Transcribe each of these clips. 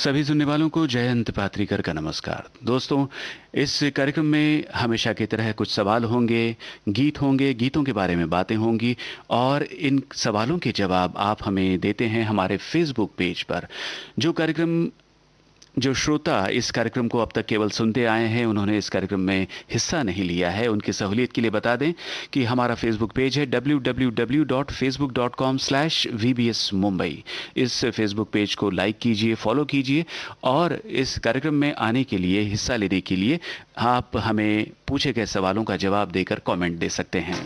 सभी सुनने वालों को जयंत पात्रिकर का नमस्कार। दोस्तों, इस कार्यक्रम में हमेशा की तरह कुछ सवाल होंगे, गीत होंगे, गीतों के बारे में बातें होंगी और इन सवालों के जवाब आप हमें देते हैं हमारे फेसबुक पेज पर। जो श्रोता इस कार्यक्रम को अब तक केवल सुनते आए हैं, उन्होंने इस कार्यक्रम में हिस्सा नहीं लिया है, उनकी सहूलियत के लिए बता दें कि हमारा फेसबुक पेज है www.facebook.com/vbsmumbai। इस फेसबुक पेज को लाइक कीजिए, फॉलो कीजिए और इस कार्यक्रम में आने के लिए, हिस्सा लेने के लिए आप हमें पूछे गए सवालों का जवाब देकर कमेंट दे सकते हैं।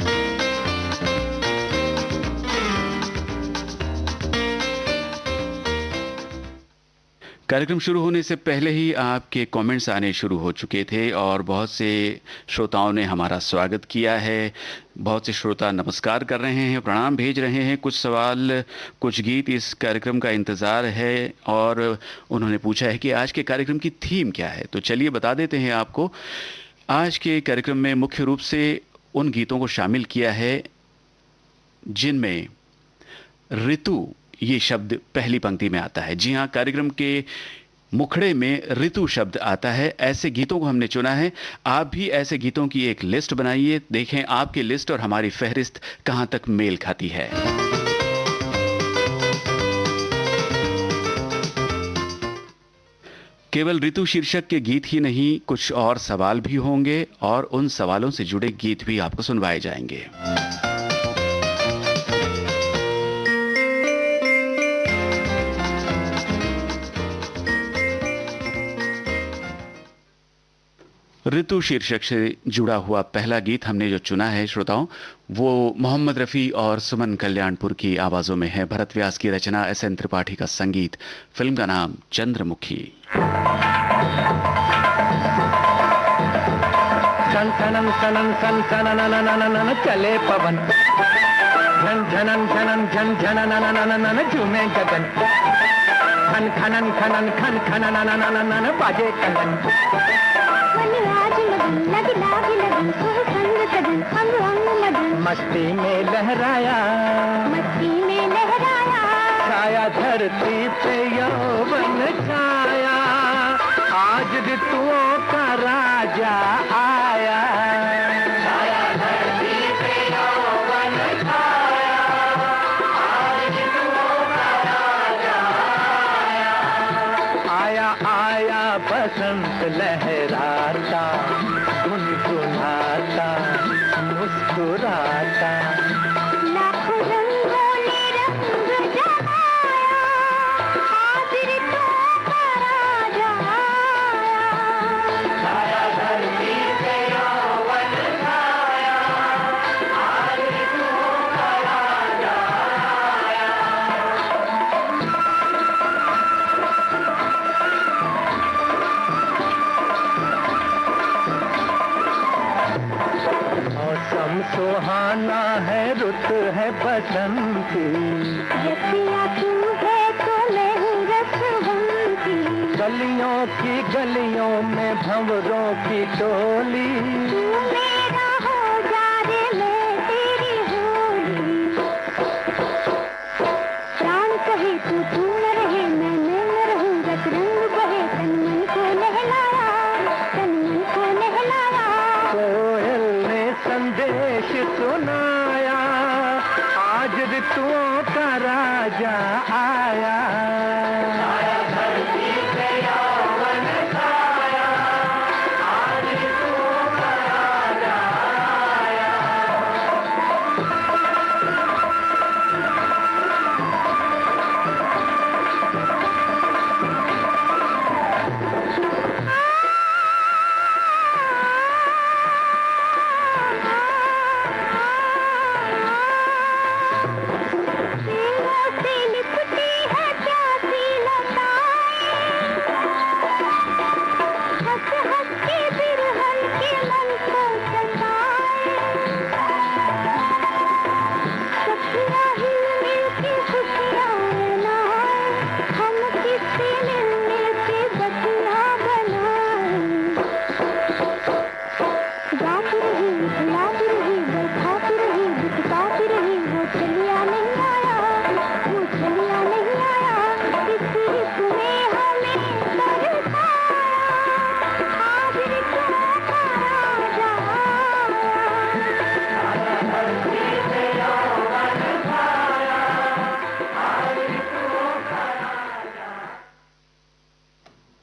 कार्यक्रम शुरू होने से पहले ही आपके कमेंट्स आने शुरू हो चुके थे और बहुत से श्रोताओं ने हमारा स्वागत किया है। बहुत से श्रोता नमस्कार कर रहे हैं, प्रणाम भेज रहे हैं, कुछ सवाल, कुछ गीत इस कार्यक्रम का इंतज़ार है और उन्होंने पूछा है कि आज के कार्यक्रम की थीम क्या है। तो चलिए बता देते हैं आपको। आज के कार्यक्रम में मुख्य रूप से उन गीतों को शामिल किया है जिनमें ऋतु ये शब्द पहली पंक्ति में आता है। जी हाँ, कार्यक्रम के मुखड़े में ऋतु शब्द आता है। ऐसे गीतों को हमने चुना है। आप भी ऐसे गीतों की एक लिस्ट बनाइए, देखें आपकी लिस्ट और हमारी फहरिस्त कहां तक मेल खाती है। केवल ऋतु शीर्षक के गीत ही नहीं, कुछ और सवाल भी होंगे और उन सवालों से जुड़े गीत भी आपको सुनवाए जाएंगे। ऋतु शीर्षक से जुड़ा हुआ पहला गीत हमने जो चुना है श्रोताओं, वो मोहम्मद रफ़ी और सुमन कल्याणपुर की आवाज़ों में है। भरत व्यास की रचना, एस एन त्रिपाठी का संगीत। फिल्म का नाम चंद्रमुखी। सन सनन सनन सन सनन चले पवन, झन झनन झनन झन झनन झूमे गगन, खन खनन खनन खन खनन बाजे कंगन। मस्ती में लहराया, मस्ती में लहराया, छाया धरती पे यौवन छाया, आज ऋतुओं का राजा आया। छाया धरती पे यौवन छाया, आज ऋतुओं का राजा आया। आया आया बसंत लहराता, गुनगुनाता, मुस्कुराता, लाखों रंगों ने रंग जमाया, आज ऋतुओं का राजा आया। छाया धरती पे यौवन छाया, आज ऋतुओं का राजा आया। मौसम सुहाना है, रुत है बसंती, रसिया तू है तो मैं हूँ रसवंती। गलियों की गलियों में भंवरों की टोली, तू मेरा हो जा रे मैं तेरी होली। प्राण कहे तू न रहे, मैं न रहूं, रस रंग बहे, तन मन को नहलाया, तन मन को नहलाया। कोयल ने संदेश सुनाया, आज ऋतुओं का राजा आया। छाया धरती पे यौवन छाया, आज ऋतुओं का राजा आया।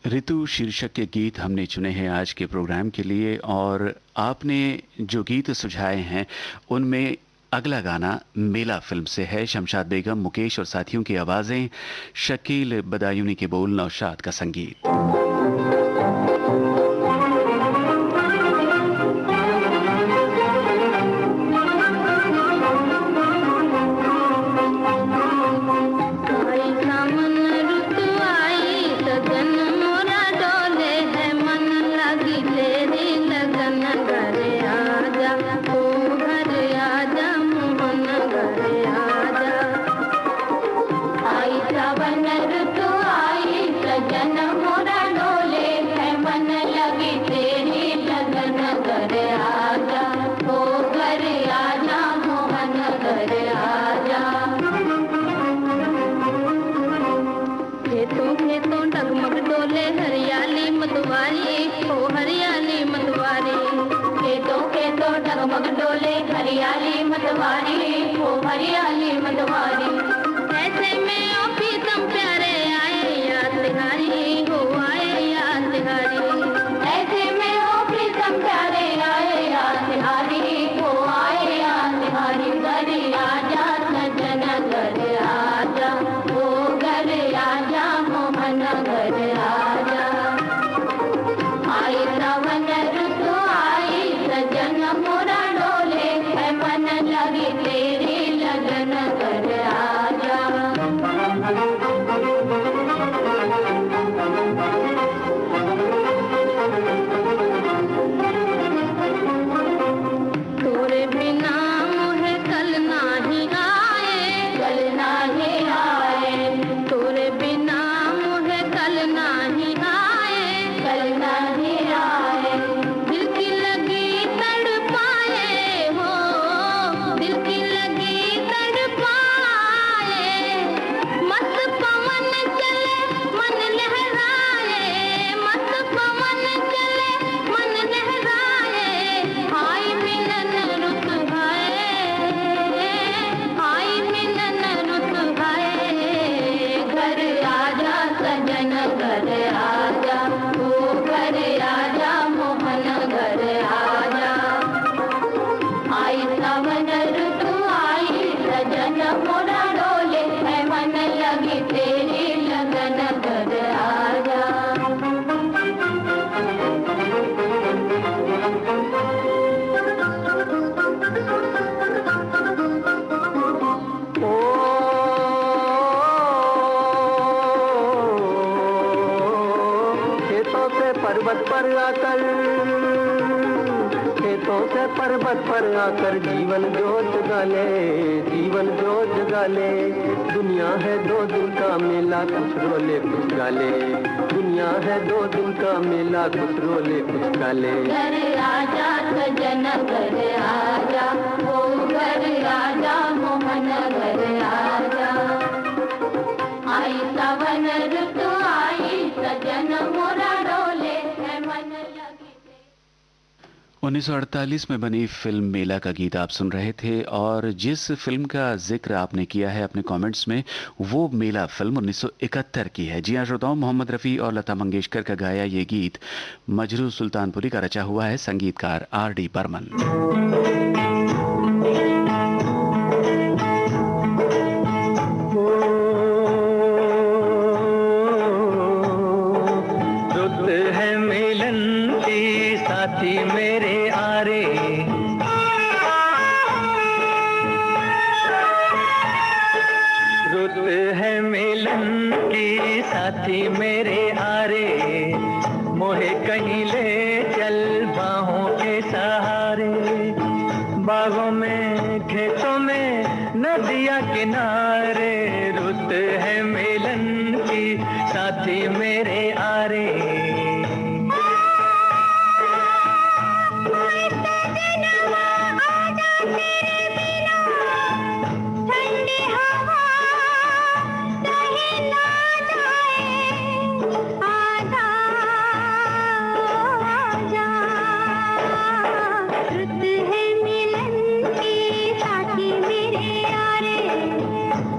ऋतु शीर्षक के गीत हमने चुने हैं आज के प्रोग्राम के लिए, और आपने जो गीत सुझाए हैं उनमें अगला गाना मेला फिल्म से है। शमशाद बेगम, मुकेश और साथियों की आवाज़ें, शकील बदायूनी के बोल, नौशाद का संगीत। हरियाली मतवारी, ओ हरियाली मतवारी, ऐसे में ओ प्रीतम प्यारे आए याद तिहारी, हो आए याद तिहारी, ऐसे में ओ प्रीतम प्यारे आए याद तिहारी, हो आए याद तिहारी, घर आजा सजन घर आजा, ओ घर आजा मोहन घर आजा, आई सावन ऋतु आई सजन मोरा डोले, मन लगी तेरी लगन कर आजा। तोरे बिना मुझे कल नाही आए, कल नाही आए, तोरे बिना मुझे कल नाही आए, कल नाही आए, दिल की लगी तड़पाए हो, दिल की लगी तड़पाए, मस्त पवन चले मन लहराए, मस्त पवन चले मन लहराए, हाय मिलन रुत भाए, हाय मिलन रुत भाए, घर आजा सजन घर आजा, ओ घर आजा मोहन घर आजा, आई सावन ऋतु आई सजन मोरा डोले, है मन लगी तेरी लगन घर आजा। खेतों से पर्वत पर आकर, खेतों से पर्वत पर आकर जीवन जोत जगा, जीवन जोत जगा ले, दुनिया है दो दिन का मेला, कुछ रोले कुछ गाले, दुनिया है दो दिन का मेला, कुछ रोले कुछ गाले, घर आजा सजन घर आजा, ओ घर आजा मोहन घर आजा, आई सावन ऋतु आई सजन मोरा डोले, है मन लगी। 1948 में बनी फिल्म मेला का गीत आप सुन रहे थे, और जिस फिल्म का जिक्र आपने किया है अपने कमेंट्स में, वो मेला फिल्म 1971 की है। जी हाँ श्रोताओं, मोहम्मद रफ़ी और लता मंगेशकर का गाया ये गीत मजरू सुल्तानपुरी का रचा हुआ है, संगीतकार R.D. बर्मन। मेरे आरे, रुत है मिलन की साथी मेरे आरे, मोहे कहीं ले चल बाहों के सहारे, बागों में खेतों में नदिया किनारे, रुत है मिलन की साथी मेरे आरे,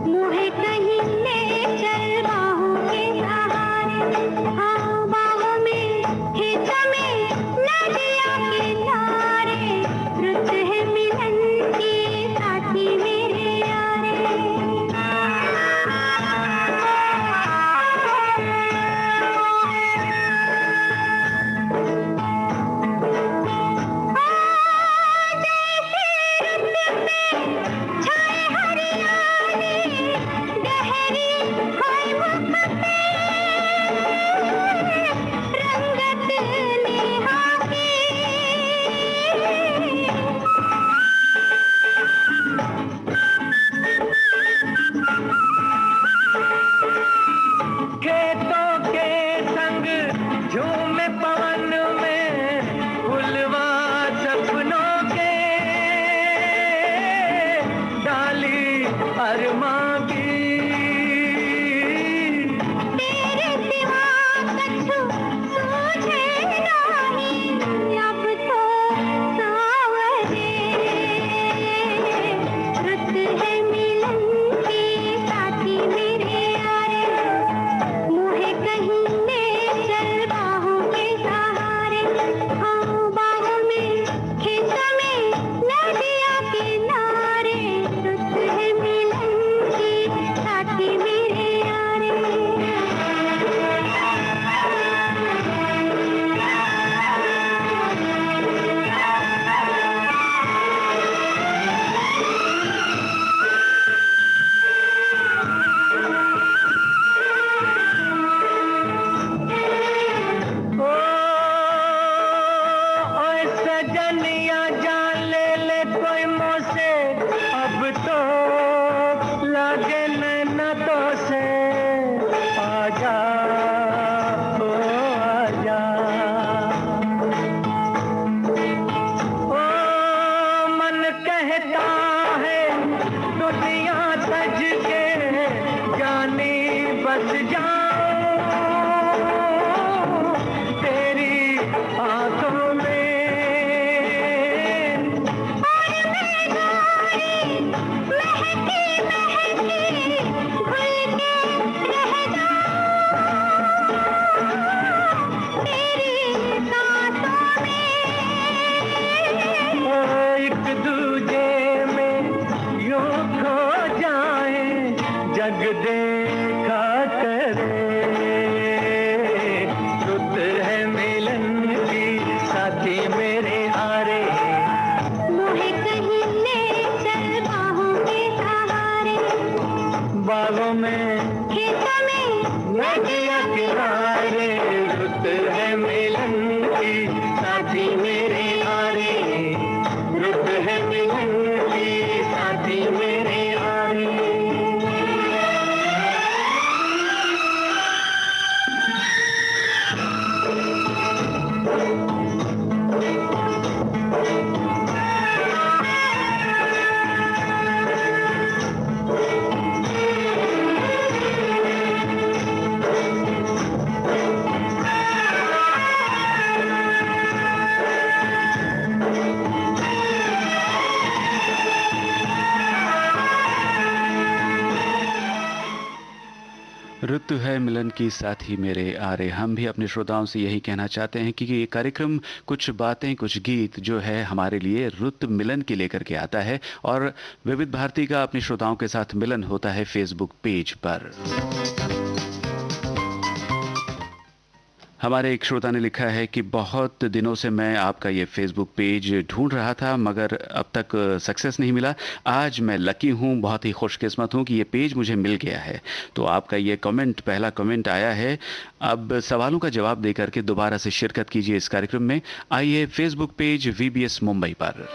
मोहे कहीं ले चल बाहों के सहारे, हाँ किनारे, रुत है मिलन की साथी मेरे आरे, रुत है मिलन की साथी मेरे आरे। ऋतु है मिलन की साथी मेरे आरे। हम भी अपने श्रोताओं से यही कहना चाहते हैं कि ये कार्यक्रम कुछ बातें, कुछ गीत जो है हमारे लिए ऋतु मिलन के लेकर के आता है, और विविध भारती का अपने श्रोताओं के साथ मिलन होता है फेसबुक पेज पर। हमारे एक श्रोता ने लिखा है कि बहुत दिनों से मैं आपका ये फेसबुक पेज ढूंढ रहा था, मगर अब तक सक्सेस नहीं मिला। आज मैं लकी हूँ, बहुत ही खुशकिस्मत हूँ कि ये पेज मुझे मिल गया है। तो आपका ये कमेंट, पहला कमेंट आया है। अब सवालों का जवाब देकर के दोबारा से शिरकत कीजिए इस कार्यक्रम में। आइए फेसबुक पेज VBS मुंबई पर।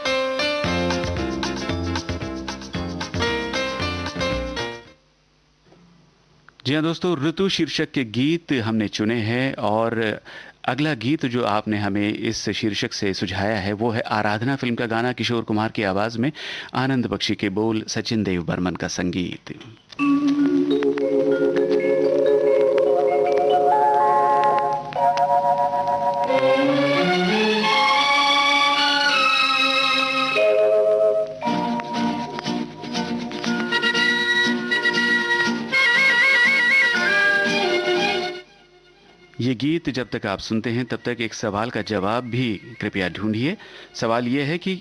जी हाँ दोस्तों, ऋतु शीर्षक के गीत हमने चुने हैं, और अगला गीत जो आपने हमें इस शीर्षक से सुझाया है वो है आराधना फिल्म का गाना, किशोर कुमार की आवाज में, आनंद बख्शी के बोल, सचिन देव बर्मन का संगीत। ये गीत जब तक आप सुनते हैं तब तक एक सवाल का जवाब भी कृपया ढूंढिए। सवाल ये है कि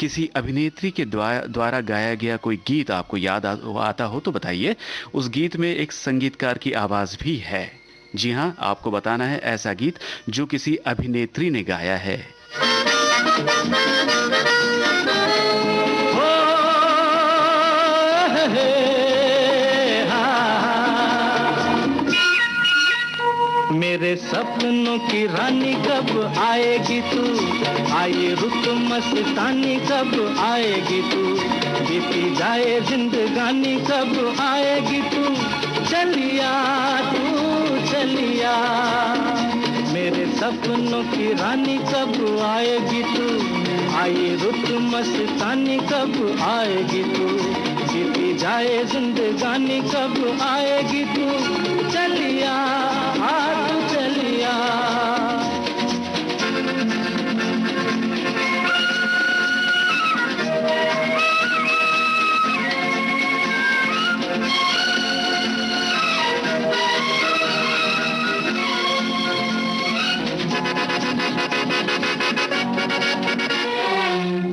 किसी अभिनेत्री के द्वारा गाया गया कोई गीत आपको याद आता हो तो बताइए। उस गीत में एक संगीतकार की आवाज़ भी है। जी हाँ, आपको बताना है ऐसा गीत जो किसी अभिनेत्री ने गाया है। मेरे सपनों की रानी कब आएगी तू, आए रुत मस्तानी कब आएगी तू, बीती जाए जिंदगानी कब आएगी तू, चलिया तू चलिया। मेरे सपनों की रानी कब आएगी तू, आए रुत मस्तानी कब आएगी तू, बीती जाए जिंदगानी कब आएगी तू, चलिया तू चलिया।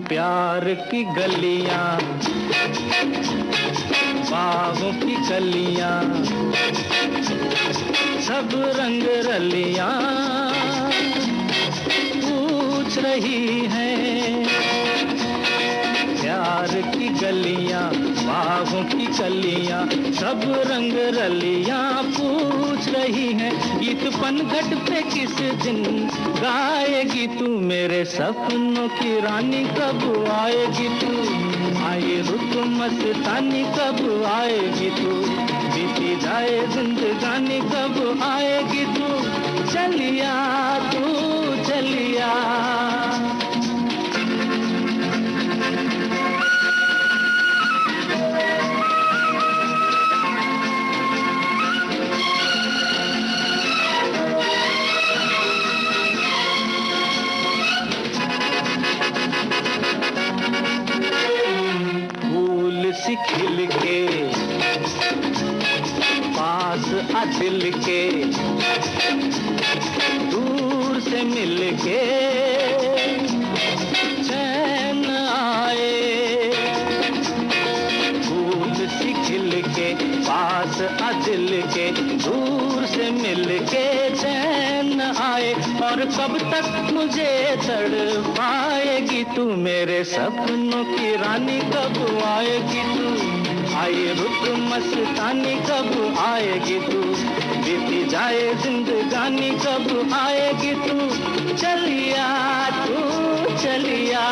प्यार की गलियां, बागों की कलियां, सब रंग रलियां पूछ रही हैं। प्यार की गलियां, बागों की कलियां, सब रंग रलियां पूछ रही हैं। गीत पनघट पे किस दिन गाएगी तू, मेरे सपनों की रानी कब आएगी तू, आए रुत मस्तानी कब आएगी तू, बीती जाए जिंदगानी कब आएगी तू, चलिया तू चलिया। फूल सी खिल के पास आ दिल के, दूर से मिल के चैन आए। फूल सी खिल के पास आ दिल के, दूर से मिल के चैन आए। और कब तक मुझे तड़पाएगी तू, मेरे सपनों की रानी कब आएगी तू, आए रुत मस्तानी कब आएगी तू, बीती जाए जिंदगानी कब आएगी तू चलिया, तू चलिया।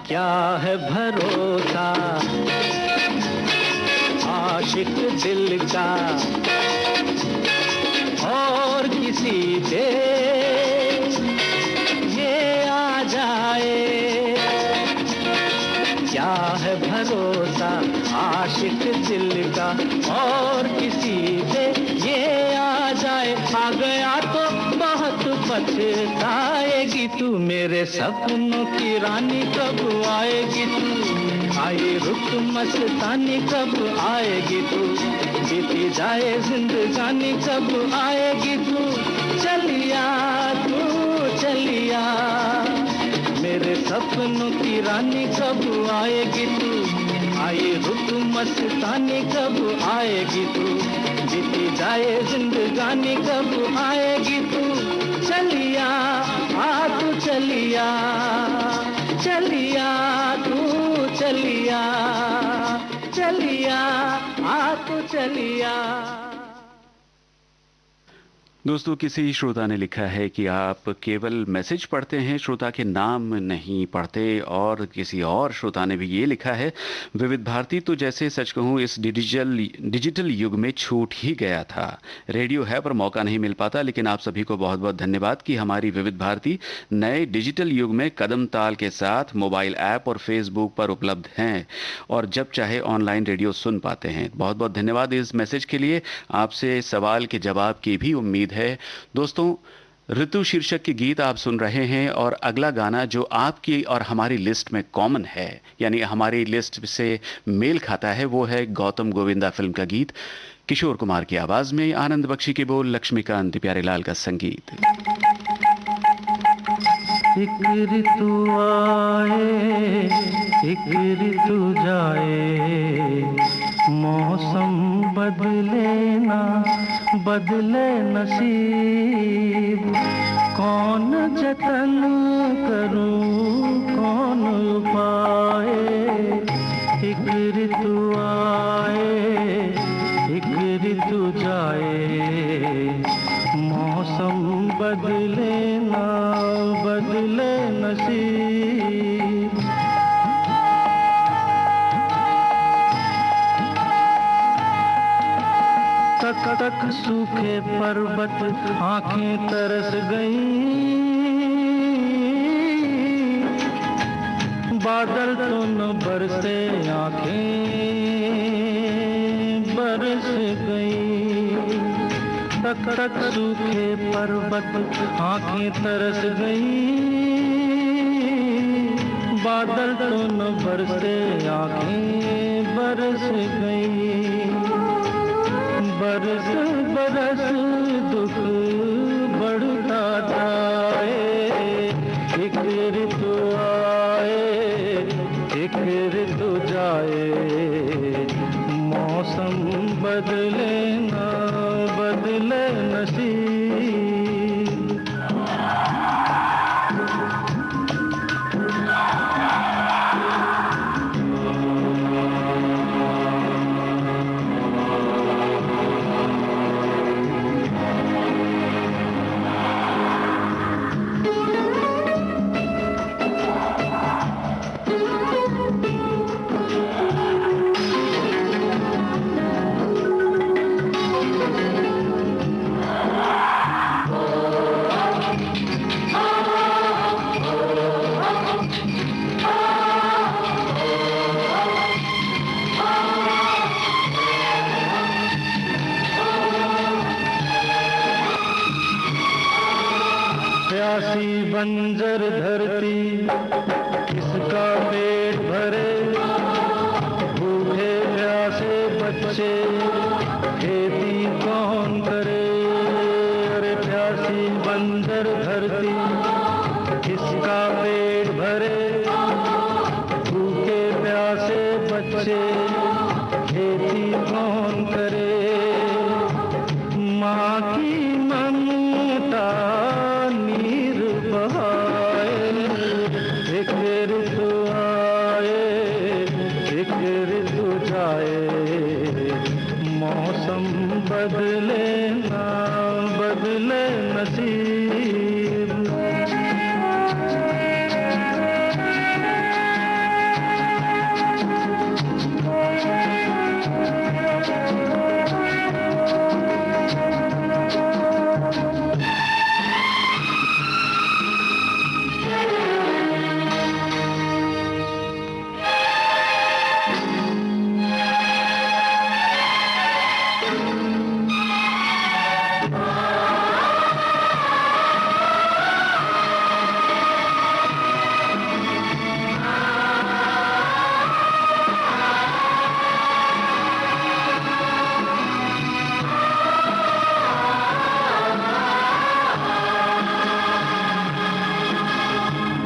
क्या है भरोसा आशिक दिल का और किसी पे ये आ जाए। क्या है भरोसा आशिक दिल का और किसी पे ये आ जाए। आ गया तो बहुत पछताएगी तू, मेरे सपनों की रानी कब आएगी तू। आई रुत मस्तानी कब आएगी तू, बीती जाए जिंदगानी कब आएगी तू चलिया, तू चलिया। मेरे सपनों की रानी कब आएगी तू, आई रुत मस्तानी कब आएगी तू, बीती जाए जिंदगानी कब आएगी तू चलिया, आ तू चलिया, चलिया तू चलिया, चलिया आ तू चलिया। दोस्तों, किसी श्रोता ने लिखा है कि आप केवल मैसेज पढ़ते हैं, श्रोता के नाम नहीं पढ़ते। और किसी और श्रोता ने भी ये लिखा है, विविध भारती तो जैसे सच कहूँ इस डिजिटल युग में छूट ही गया था। रेडियो है पर मौका नहीं मिल पाता, लेकिन आप सभी को बहुत बहुत धन्यवाद कि हमारी विविध भारती नए डिजिटल युग में कदम ताल के साथ मोबाइल ऐप और फेसबुक पर उपलब्ध हैं और जब चाहे ऑनलाइन रेडियो सुन पाते हैं। बहुत बहुत धन्यवाद इस मैसेज के लिए। आपसे सवाल के जवाब की भी उम्मीद है। दोस्तों, ऋतु शीर्षक के गीत आप सुन रहे हैं और अगला गाना जो आपकी और हमारी लिस्ट में कॉमन है, यानी हमारी लिस्ट से मेल खाता है, वो है गौतम गोविंदा फिल्म का गीत। किशोर कुमार की आवाज में, आनंद बख्शी के बोल, लक्ष्मीकांत प्यारेलाल का संगीत। एक ऋतु आए एक ऋतु जाए, मौसम बदले ना बदले नसीब। कौन जतन करूं कौन उपाय, एक ऋतु आए एक ऋतु जाए, मौसम बदले ना बदले नसीब। तक तक सूखे पर्वत आंखें तरस गईं, बादल तो न बरसे आंखें बरस गईं। तक तक सूखे पर्वत आंखें तरस गईं, बादल तो न बरसे आंखें बरस गईं। बरस बरस दुख बढ़ता जाए, एक ऋतु आए एक ऋतु जाए, मौसम बदले ना बदले नसीब। प्यासी बंजर धरती किसका पेट भरे, भूखे प्यासे बच्चे खेती कौन करे। अरे प्यासी बंजर धरती किसका पेट भरे, भूखे प्यासे बदले ना बदले नसीब।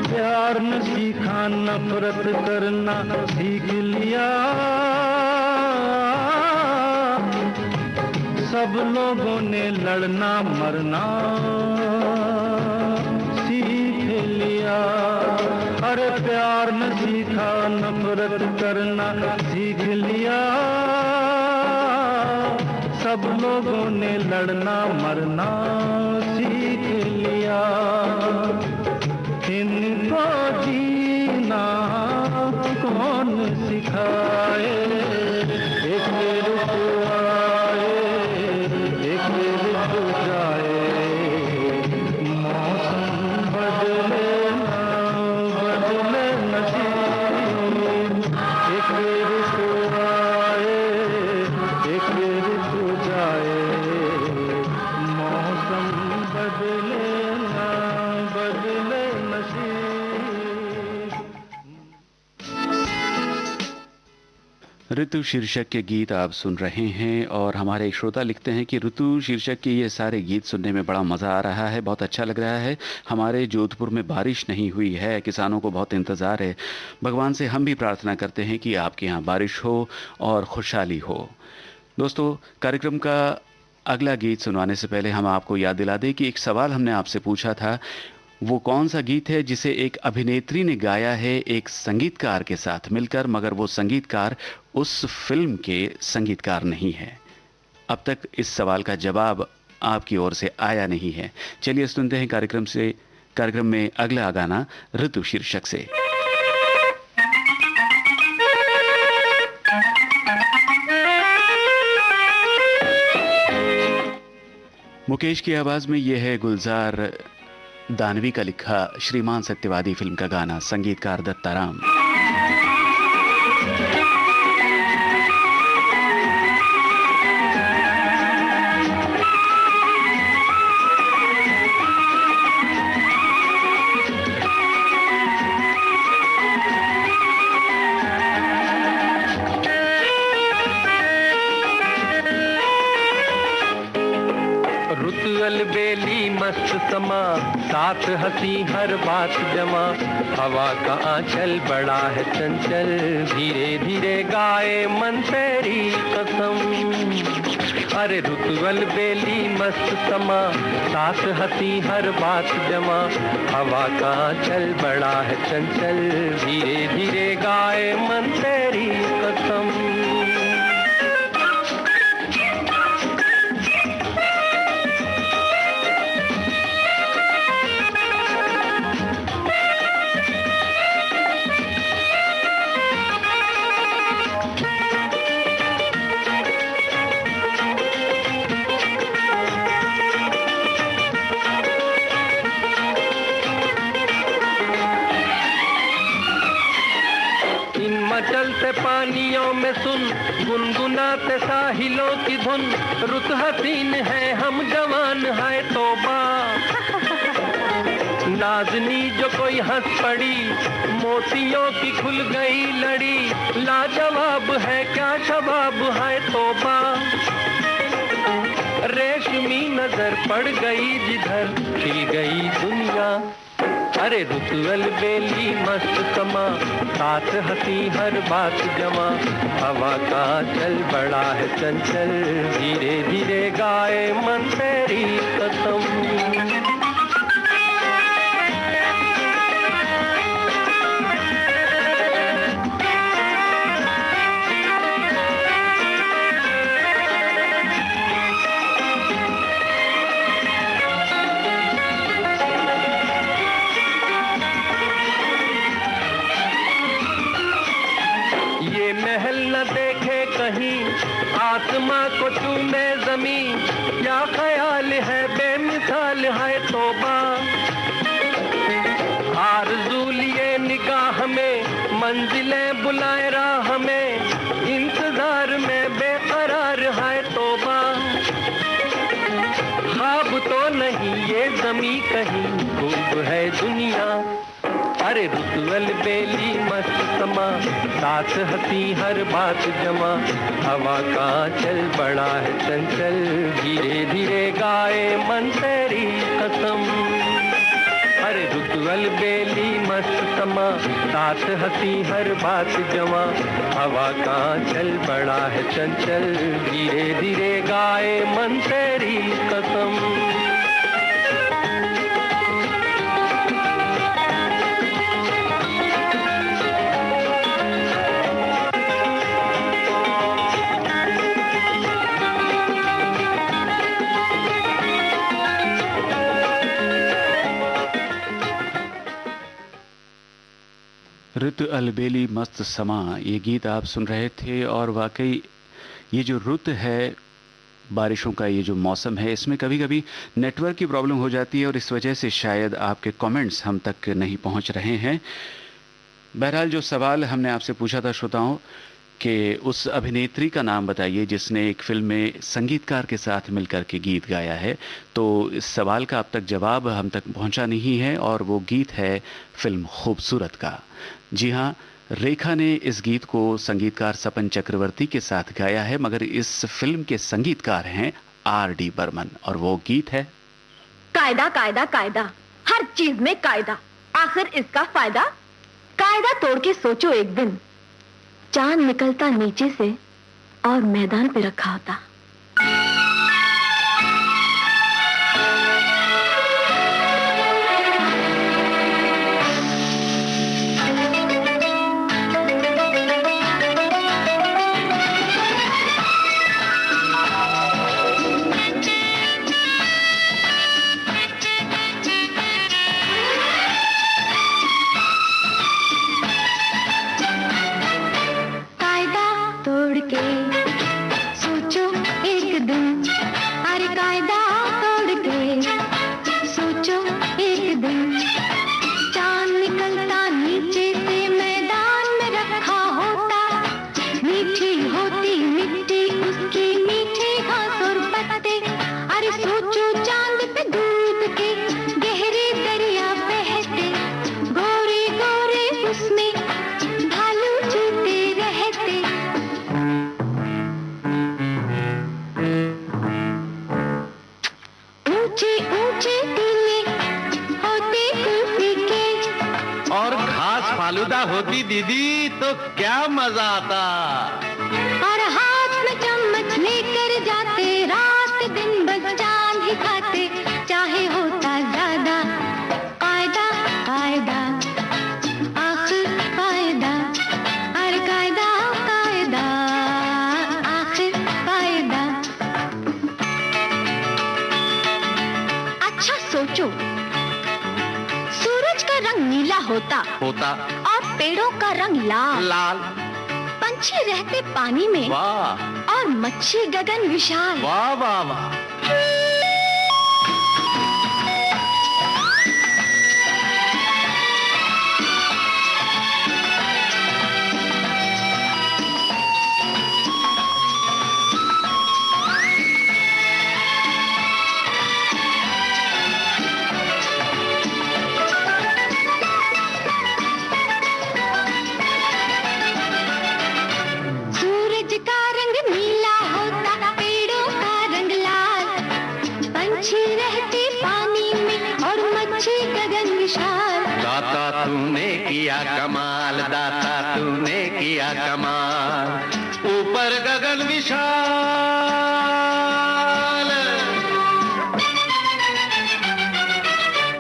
प्यार न सीखा नफरत करना सीख लिया, सब लोगों ने लड़ना मरना सीख लिया। अरे प्यार न सीखा नफरत करना सीख लिया, सब लोगों ने लड़ना मरना सीख लिया। इनको जीना कौन सिखाए, एक रुक आए एक रुक जाए, मौसम बदले ना बदले नसीब। एक रुक आए एक रुक जाए, मौसम बदले ना बदले नसीब। ऋतु शीर्षक के गीत आप सुन रहे हैं और हमारे एक श्रोता लिखते हैं कि ऋतु शीर्षक के ये सारे गीत सुनने में बड़ा मज़ा आ रहा है, बहुत अच्छा लग रहा है। हमारे जोधपुर में बारिश नहीं हुई है, किसानों को बहुत इंतज़ार है। भगवान से हम भी प्रार्थना करते हैं कि आपके यहाँ बारिश हो और खुशहाली हो। दोस्तों, कार्यक्रम का अगला गीत सुनवाने से पहले हम आपको याद दिला दें कि एक सवाल हमने आपसे पूछा था, वो कौन सा गीत है जिसे एक अभिनेत्री ने गाया है एक संगीतकार के साथ मिलकर, मगर वो संगीतकार उस फिल्म के संगीतकार नहीं है। अब तक इस सवाल का जवाब आपकी ओर से आया नहीं है। चलिए सुनते हैं कार्यक्रम में अगला गाना ऋतु शीर्षक से। मुकेश की आवाज में यह है गुलजार दानवी का लिखा श्रीमान सत्यवादी फिल्म का गाना, संगीतकार दत्ताराम। बेली मस्त समा, साथ हंसी हर बात जमा, हवा का आंचल बड़ा है चंचल, धीरे धीरे गाए मन तेरी कसम। अरे ऋतुअल बेली मस्त समा, साथ हंसी हर बात जमा, हवा का आंचल बड़ा है चंचल, धीरे धीरे गाए मन तेरी कसम। चलते पानियों में सुन, गुनगुनाते साहिलों की धुन, रुत हसीन है हम जवान है तौबा। नाज़नी जो कोई हंस पड़ी, मोतियों की खुल गई लड़ी, लाजवाब है क्या शबाब है तौबा। रेशमी नजर पड़ गई जिधर, खिल गई दुनिया। अरे ऋतुअल बेली मस्त समा, साथ हंसी हर बात जमा, हवा का चल बड़ा है चंचल, धीरे धीरे गाए मन तेरी कसम। आसमां को चूमे जमीन, क्या ख्याल है बेमिसाल है तौबा। आरज़ू लिए निगाह में, मंजिलें बुलाए राह में, इंतजार में बेकरार है तौबा। ख्वाब तो नहीं ये ज़मीं कहीं खूब है दुनिया। अरे रुत अलबेली मस्त समा, साथ हंसी हर बात जमा। हवा का चल बड़ा है चंचल, धीरे धीरे गाए मन तेरी कसम। अरे रुत अलबेली मस्त समा, साथ हंसी हर बात जमा। हवा का चल बड़ा है चंचल, धीरे धीरे गाए मन तेरी कसम। रुत अलबेली मस्त समा, ये गीत आप सुन रहे थे। और वाकई ये जो रुत है, बारिशों का ये जो मौसम है, इसमें कभी कभी नेटवर्क की प्रॉब्लम हो जाती है और इस वजह से शायद आपके कमेंट्स हम तक नहीं पहुंच रहे हैं। बहरहाल जो सवाल हमने आपसे पूछा था श्रोताओं कि उस अभिनेत्री का नाम बताइए जिसने एक फिल्म में संगीतकार के साथ मिलकर के गीत गाया है, तो इस सवाल का अब तक जवाब हम तक पहुंचा नहीं है और वो गीत है फिल्म खूबसूरत का। जी हाँ, रेखा ने इस गीत को संगीतकार सपन चक्रवर्ती के साथ गाया है, मगर इस फिल्म के संगीतकार हैं R.D. बर्मन और वो गीत है कायदा कायदा कायदा, हर चीज में कायदा, आखिर इसका फायदा। कायदा तोड़ के सोचो एक दिन, चांद निकलता नीचे से और मैदान पे रखा होता। होती दीदी तो क्या मजा आता। और हाथ में चम्मच लेकर जाते, रात दिन बस चांद ही खाते, चाहे होता ज्यादा। कायदा कायदा आखिर कायदा, अरे कायदा कायदा आखिर कायदा। अच्छा सोचो, सूरज का रंग नीला होता और पेड़ों का रंग लाल। पंछी रहते पानी में, वाह, और मच्छी गगन विशाल। वाह वाह वाह। दाता तूने किया कमाल, दाता तूने किया कमाल, ऊपर गगन विशाल।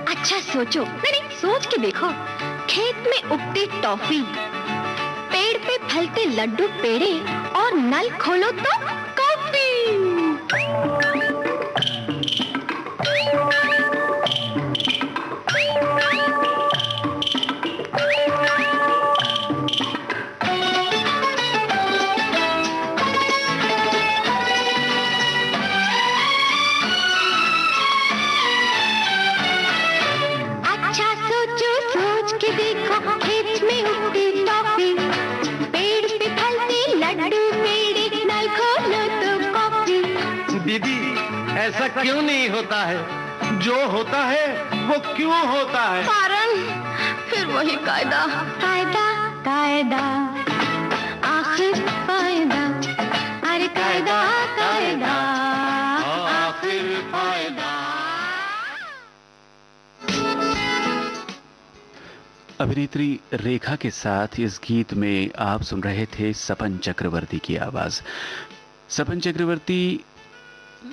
अच्छा सोचो, नहीं सोच के देखो, खेत में उगती टॉफी, पेड़ पे फलते लड्डू पेड़े, और नल खोलो तो कॉफी। दीदी, ऐसा क्यों नहीं होता है? जो होता है वो क्यों होता है? कारण फिर वही कायदा कायदा कायदा, आखिर फायदा, अरे कायदा कायदा, आखिर फायदा। अभिनेत्री रेखा के साथ इस गीत में आप सुन रहे थे सपन चक्रवर्ती की आवाज। सपन चक्रवर्ती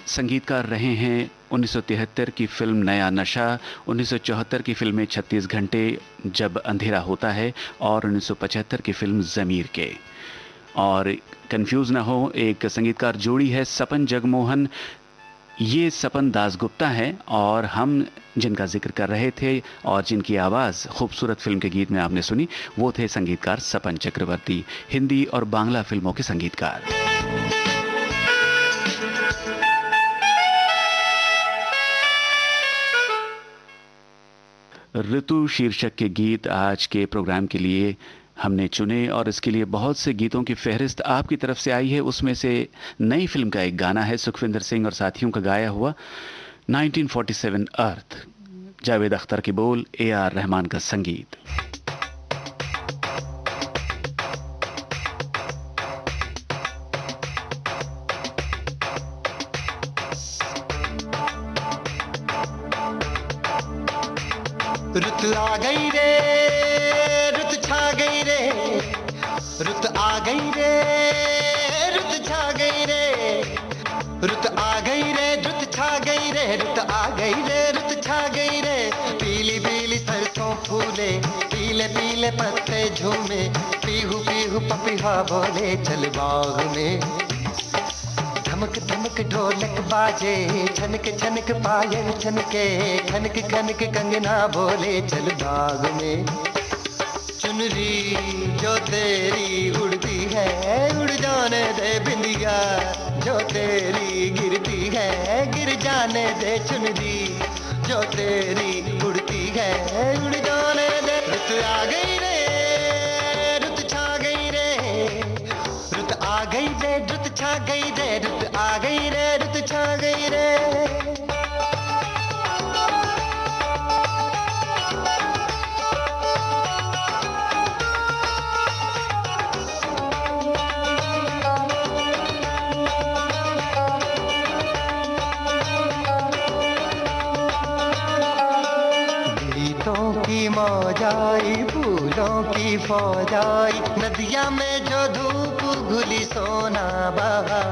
संगीतकार रहे हैं 1973 की फिल्म नया नशा, 1974 की फिल्म 36 घंटे, जब अंधेरा होता है, और 1975 की फिल्म ज़मीर के। और कंफ्यूज ना हो, एक संगीतकार जोड़ी है सपन जगमोहन, ये सपन दासगुप्ता हैं, और हम जिनका जिक्र कर रहे थे और जिनकी आवाज़ खूबसूरत फिल्म के गीत में आपने सुनी, वो थे संगीतकार सपन चक्रवर्ती, हिंदी और बांग्ला फिल्मों के संगीतकार। ऋतु शीर्षक के गीत आज के प्रोग्राम के लिए हमने चुने, और इसके लिए बहुत से गीतों की फहरिस्त आपकी तरफ से आई है। उसमें से नई फिल्म का एक गाना है सुखविंदर सिंह और साथियों का गाया हुआ 1947 अर्थ, जावेद अख्तर की बोल, AR रहमान का संगीत। रुत आ गई रे, रुत छा गई रे, रुत आ गई रे, रुत छा गई रे, रुत आ गई रे, रुत छा गई रे, रुत आ गई रे, रुत छा गई रे। पीली पीली सरसों फूले, पीले पीले पत्ते झूमे, पीहू पीहू पपीहा बोले चल बाग में। धमक धमक ढोलक बाजे, छनक छनक पायल छनके, खनक खनक कंगना बोले चल बाग में। चुनरी जो तेरी उड़ती है, उड़ जाने दे बिंदिया, जो तेरी गिरती है, गिर जाने दे चुनरी, जो तेरी उड़ती है, उड़ जाने दे। रुत आ गई रे, रुत छा गई रे, रुत आ गई रे, रुत छा गई रे, रुत आ गई रे, रुत छा गई रे। गीतों की मौज आई, फूलों की फौज आई, नदिया में जो धूप घुली सोना बहा।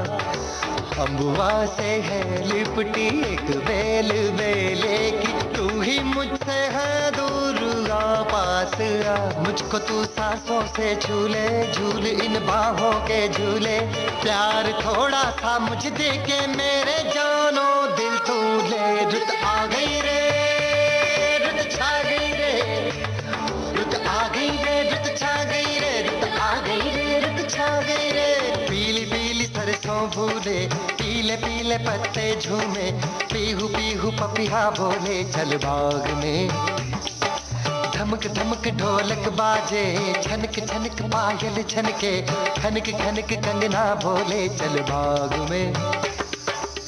अम्बुआ से है लिपटी एक बेल बेले की, तू ही मुझसे है दूर आ पास आ। मुझको तू सांसों से झूले, झूल इन बाहों के झूले। प्यार थोड़ा सा मुझ दे के मेरे जानो दिल तू ले। रुत आ गई रे, रुत छा गई रे, रुत आ गई रे, रुत छा गई रे, रुत आ गई रे, रुत छा गई रे। पीली पीली सरसों फूले, पीले पीले पत्ते झूमे, पीहू पीहू पपीहा बोले चल बाग में। धमक धमक ढोलक बाजे, छनक छनक पायल छनके, खनक खनक कंगना बोले चल बाग में।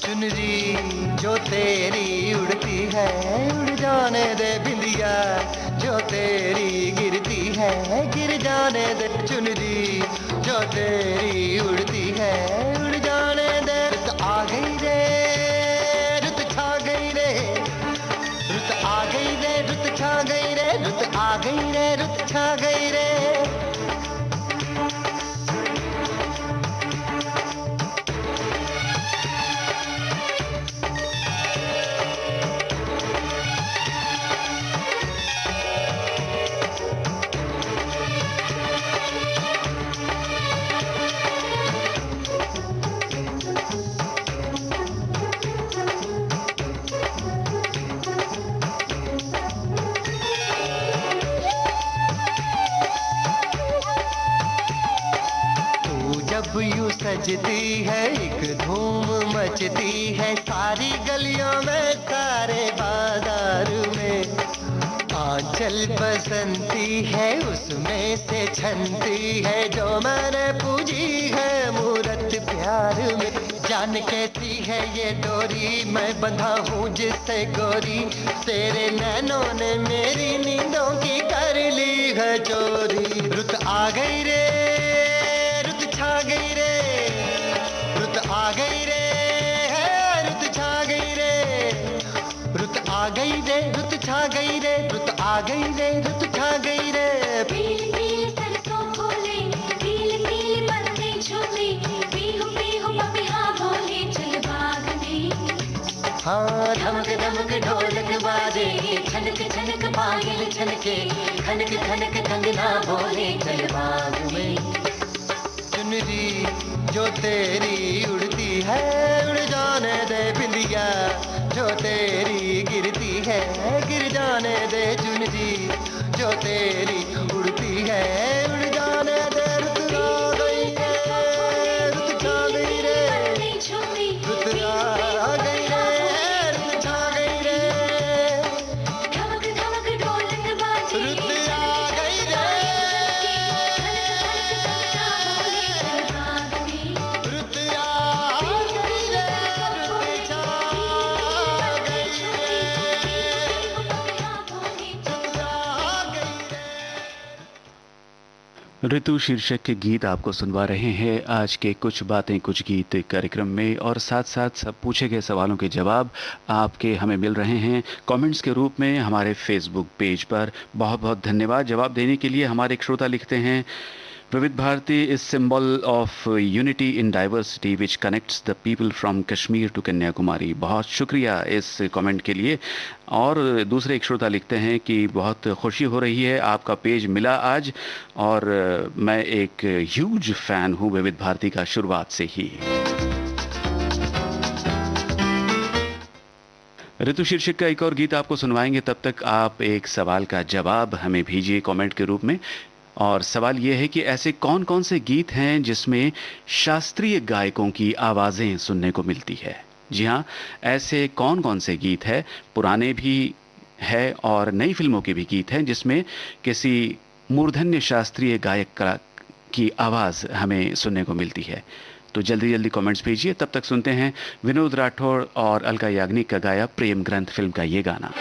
चुनरी जो तेरी उड़ती है, उड़ जाने दे बिंदिया, जो तेरी गिरती है, गिर जाने दे चुनरी, जो तेरी उड़ती है, उड़ जाने दे। रुत आ गई रे, रुत छा गई रे, रुत आ गई रे, रुत छा गई रे, रुत आ गई रे, रुत छा गई रे। जब यूं सजती है एक धूम मचती है, सारी गलियों में सारे बाजार में। आंचल बसंती है उसमें से छनती है, जो मैंने पूजी है मूरत प्यार में। जान कैसी है ये डोरी, मैं बंधा हूँ जिससे गोरी, तेरे नैनों ने मेरी नींदों की कर ली है चोरी। रुत आ गई रे, रुत छा गई रे, रुत आ गई रे, रुत छा गई रे, रुत आ गई रे, रुत छा गई रे, रुत आ गई रे, रुत छा गई रे। पील पील सरसों फूले, पील पील पत्ते झूले, पीहू पीहू पपिहा बोले चल बाग में। हाँ धमक धमक ढोलक बाजे, छनक छनक पायल छनके, खनक खनक कंगना बोले चल बाग में। चुनरी जो तेरी उड़ती है, उड़ जाने दे बिंदिया, जो तेरी गिरती है, गिर जाने दे चुनरी, जो तेरी उड़ती है, उड़ जाने दे। रुत आ गई रे, रुत छा गई रे, रुत आ गई रे, रुत छा गई रे, धमक धमक ढोलक बाजे, रुत आ गई रे, रुत आ गई रे, रुत छा गई रे। ऋतु शीर्षक के गीत आपको सुनवा रहे हैं आज के कुछ बातें कुछ गीत कार्यक्रम में, और साथ साथ सब पूछे गए सवालों के जवाब आपके हमें मिल रहे हैं कमेंट्स के रूप में हमारे फेसबुक पेज पर। बहुत बहुत धन्यवाद जवाब देने के लिए। हमारे एक श्रोता लिखते हैं, Vividh Bharati is symbol of unity in diversity which connects the people from Kashmir to Kanyakumari. बहुत शुक्रिया इस कमेंट के लिए। और दूसरे एक श्रोता लिखते हैं कि बहुत खुशी हो रही है, आपका पेज मिला आज, और मैं एक ह्यूज फैन हूँ विविध भारती का शुरुआत से ही। ऋतु शीर्षक का एक और गीत आपको सुनवाएंगे, तब तक आप एक सवाल का जवाब हमें भेजिए कमेंट के रूप में। और सवाल ये है कि ऐसे कौन कौन से गीत हैं जिसमें शास्त्रीय गायकों की आवाज़ें सुनने को मिलती है। जी हाँ, ऐसे कौन कौन से गीत हैं, पुराने भी है और नई फिल्मों के भी गीत हैं जिसमें किसी मूर्धन्य शास्त्रीय गायक की आवाज़ हमें सुनने को मिलती है। तो जल्दी जल्दी कमेंट्स भेजिए। तब तक सुनते हैं विनोद राठौड़ और अलका याग्निक का गाया प्रेम ग्रंथ फिल्म का ये गाना।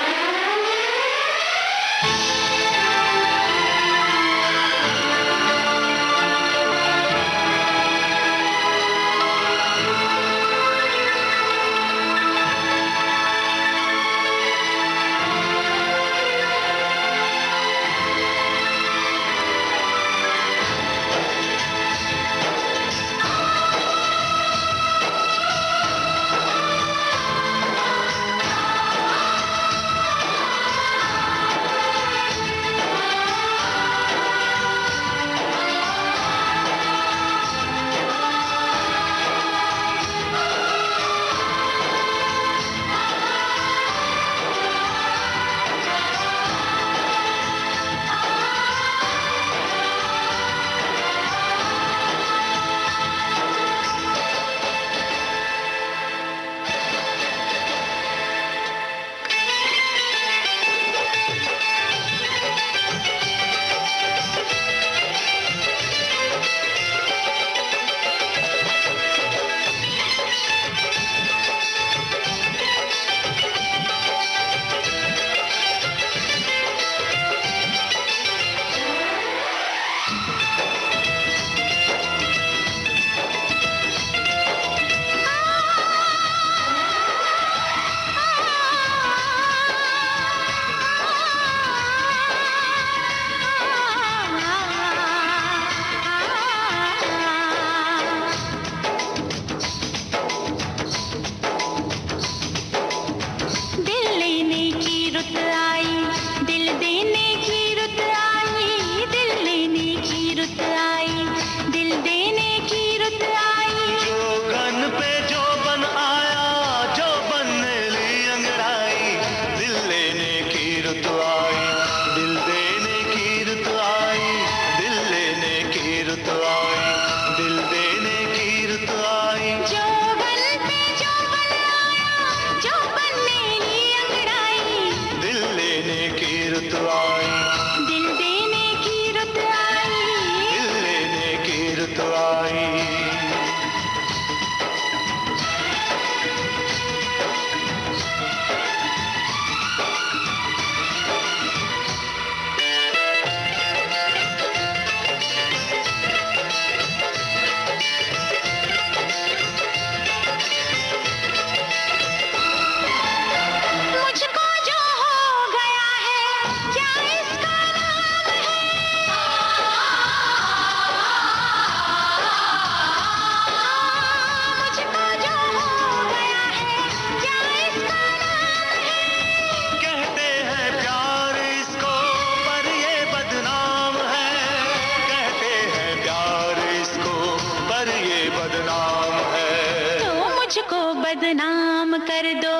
मुझको बदनाम कर दो,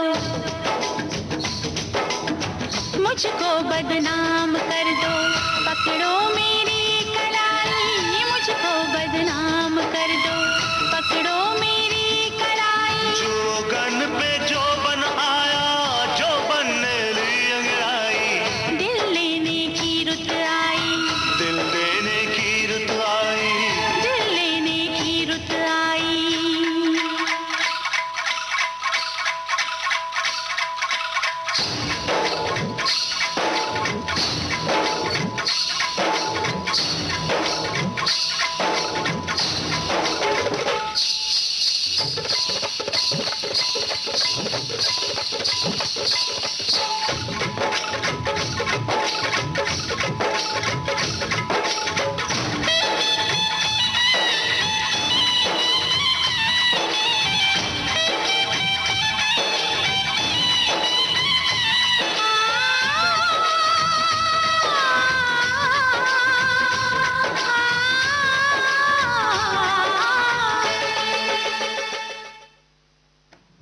मुझको बदनाम कर दो, पकड़ो मेरी कलाई, मुझको बदनाम कर दो, पकड़ो मेरी कलाई। जोगन पे जो बन आया, जो बनने ली अंगड़ाई, दिल लेने की रुत आई, दिल देने की रुत आई, दिल लेने की रुत आई।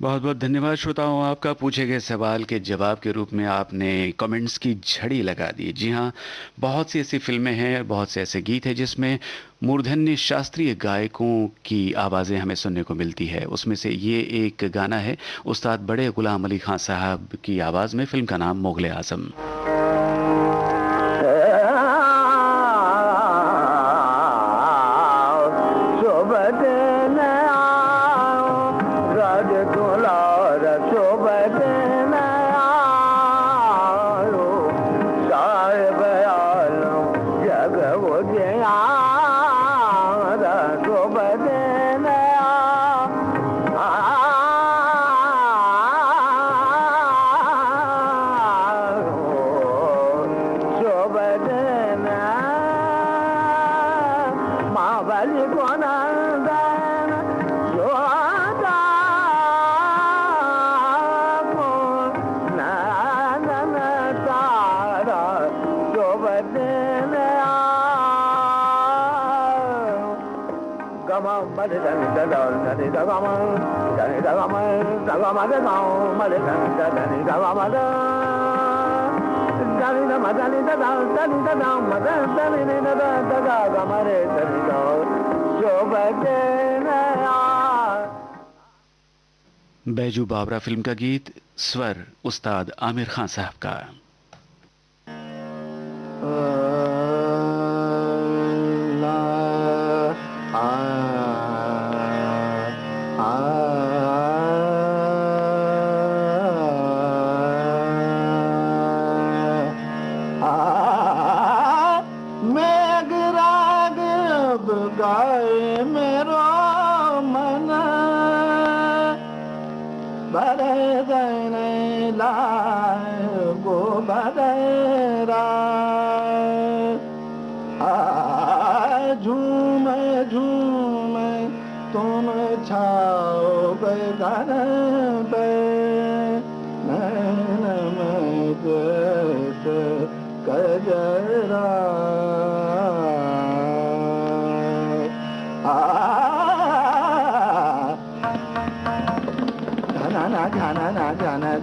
बहुत बहुत धन्यवाद श्रोताओं, आपका पूछे गए सवाल के जवाब के रूप में आपने कमेंट्स की झड़ी लगा दी। जी हाँ, बहुत सी ऐसी फिल्में हैं, बहुत से ऐसे गीत हैं जिसमें मूर्धन्य शास्त्रीय गायकों की आवाज़ें हमें सुनने को मिलती है। उसमें से ये एक गाना है उस्ताद बड़े गुलाम अली खां साहब की आवाज़ में। फिल्म का नाम मुग़ल आज़म। बैजू बावरा फिल्म का गीत, स्वर उस्ताद आमिर खान साहब का।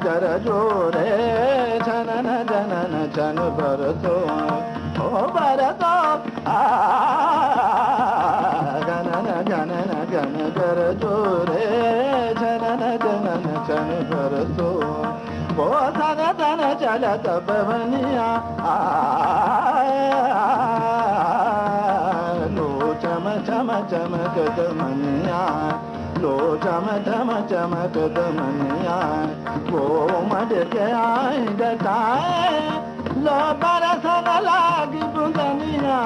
जर जोरे जनन जनन जन भरतो ओ भरतो जनन जनन जन जर जोरे जनन जनन जन भरतो वो धन धन चलत बवनिया लो चम चम चमकत मनिया, लो चम चम चमकत मनिया, वो मड के आई जटाए लो बरसन लागी बुंदनिया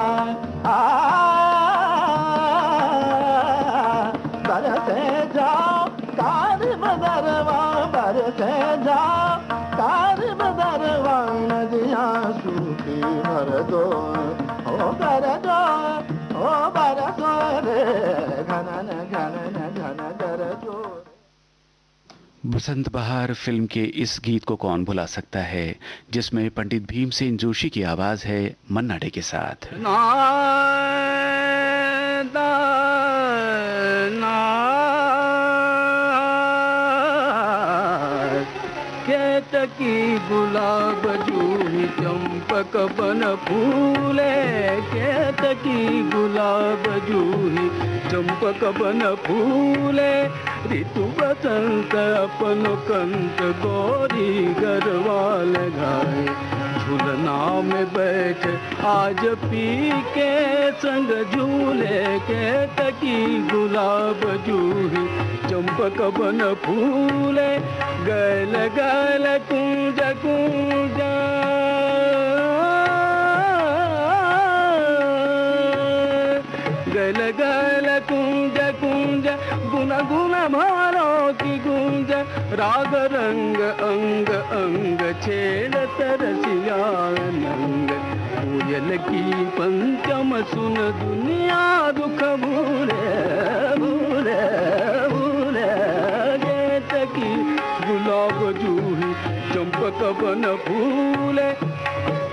बरसे जाओ कारी बदरवा, बरसे जाओ कारी बदरवा, नदिया सूखी भर दो ओ भर दो ओ भर दो रे घनन घनन घन कर दो। बसंत बहार फिल्म के इस गीत को कौन भुला सकता है, जिसमें पंडित भीमसेन जोशी की आवाज है मन्ना डे के साथ। केतकी गुलाब जूही चंपक बन फूले, केतकी गुलाब जूही चंपक बन फूले, ऋतु बसंत अपन कंठ गोरी गरबा लगाए, झूलना में बैठ आज पी के संग झूले, केतकी गुलाब जूही चंपक बन फूले, गैल गैल कुंज कुंज गैल गैल कुंज कुंज गुन गुन भारों की गुंज, राग रंग अंग अंग छेड़ तरसिया नंग, कोयल की पंचम सुन दुनिया दुख भूले भूले भूले, केतकी गुलाब जूही चंपक बन फूले,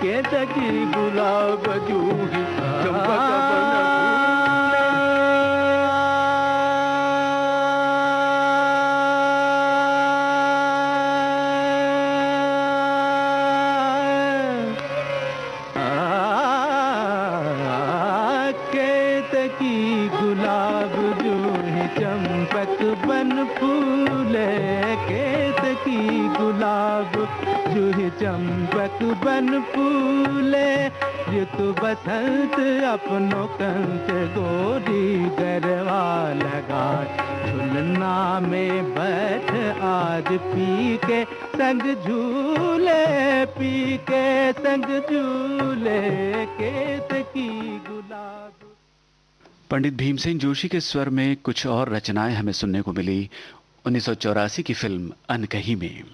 केतकी गुलाब जूही चंपक बन फूले। केतकी गुलाब जूही चंपक बन फूले, केतकी गुलाब जूही चंपक बन फूले, ऋतु बसंत अपनों कंठ गोरी गरबा लगाए, झुलना में बैठ आज पी के संग झूले, पी के संग झूले, केतकी गुलाब। पंडित भीमसेन जोशी के स्वर में कुछ और रचनाएं हमें सुनने को मिली 1984 की फिल्म अनकही में।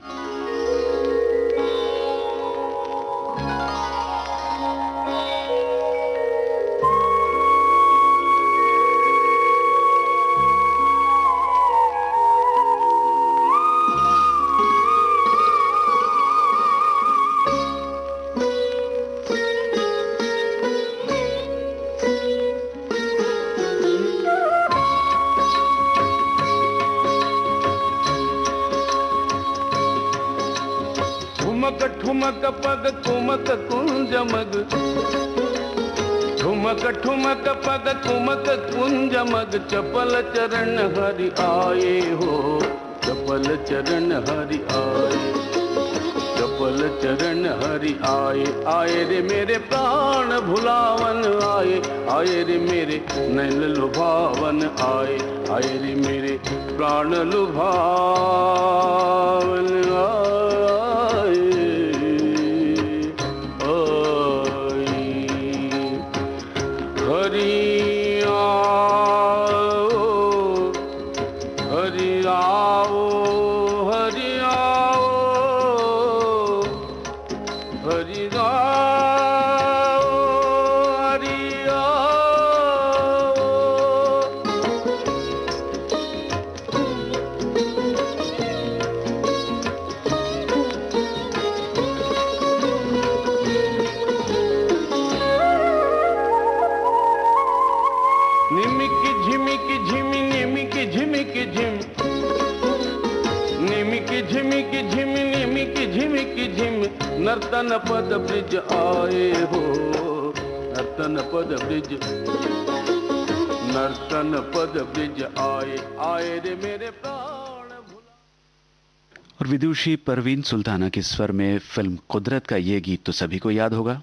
ठुमक ठुमक पग कुमक कुंज मग, ठुमक ठुमक पग कुमक कुंज मग, चपल चरण हरि आए हो, चपल चरण हरि आए, चपल चरण हरि आए, आए रे मेरे प्राण भुलावन आए, आए रे मेरे नैन लुभावन आए, आए रे मेरे प्राण लुभावन आए। नर्तन पद ब्रिज आए हो, नर्तन पद ब्रिज, नर्तन पद ब्रिज आए, आए रे मेरे प्राण भुला। और विदुषी परवीन सुल्ताना के स्वर में फिल्म कुदरत का ये गीत तो सभी को याद होगा।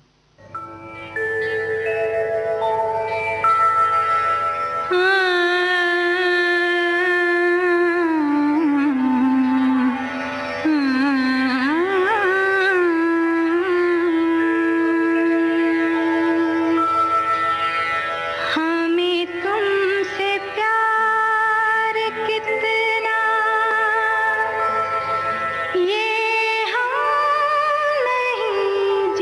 ये हम नहीं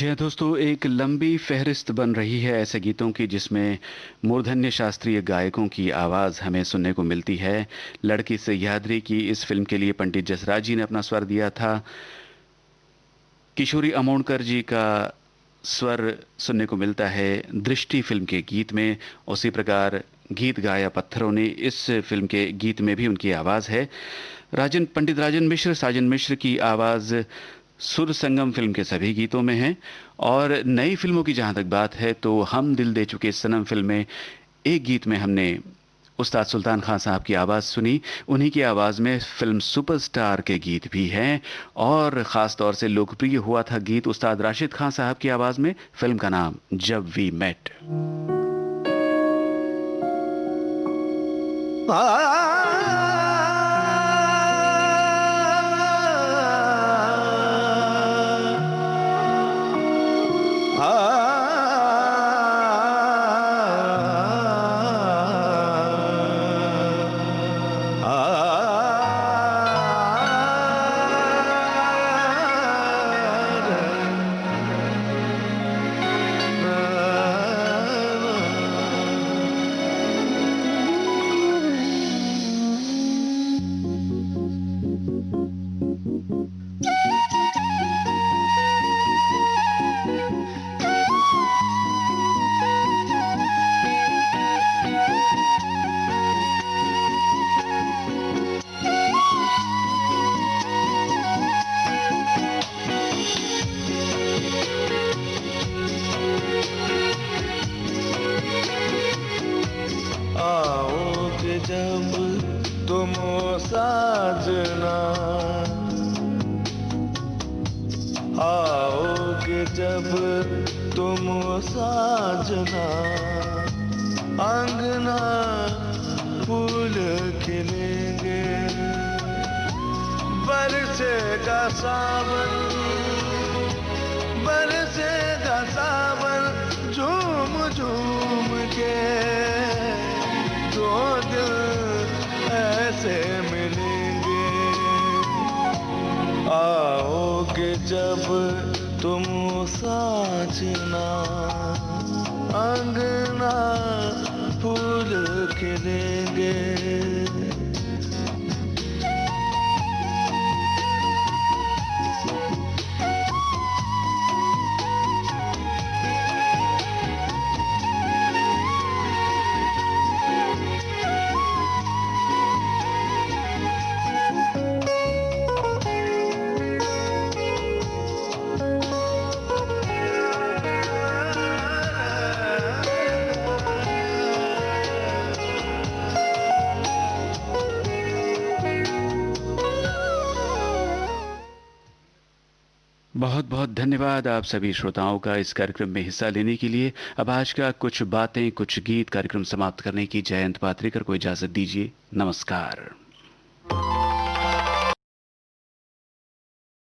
जी हाँ दोस्तों, एक लंबी फहरिस्त बन रही है ऐसे गीतों की जिसमें मूर्धन्य शास्त्रीय गायकों की आवाज़ हमें सुनने को मिलती है। लड़की सह्याद्री की इस फिल्म के लिए पंडित जसराज जी ने अपना स्वर दिया था। किशोरी अमोणकर जी का स्वर सुनने को मिलता है दृष्टि फिल्म के गीत में। उसी प्रकार गीत गाया पत्थरों ने इस फिल्म के गीत में भी उनकी आवाज़ है। पंडित राजन मिश्र, साजन मिश्र की आवाज़ सुर संगम फिल्म के सभी गीतों में है। और नई फिल्मों की जहाँ तक बात है तो हम दिल दे चुके सनम फिल्म में एक गीत में हमने उस्ताद सुल्तान खान साहब की आवाज़ सुनी। उन्हीं की आवाज़ में फिल्म सुपरस्टार के गीत भी हैं और ख़ास तौर से लोकप्रिय हुआ था गीत उस्ताद राशिद खान साहब की आवाज़ में। फिल्म का नाम जब वी मेट। आओगे जब तुम साजना, आओगे जब तुम साजना, अंगना फूल खिलेंगे, बरसेगा सावन, बरसेगा सावन, झूम झूम के दो दिल ऐसे मिलेंगे। आओगे जब तुम साजना, अंगना फूल खिलेंगे। बहुत बहुत धन्यवाद आप सभी श्रोताओं का इस कार्यक्रम में हिस्सा लेने के लिए। अब आज का कुछ बातें कुछ गीत कार्यक्रम समाप्त करने की जयंत पात्रेकर को इजाज़त दीजिए। नमस्कार।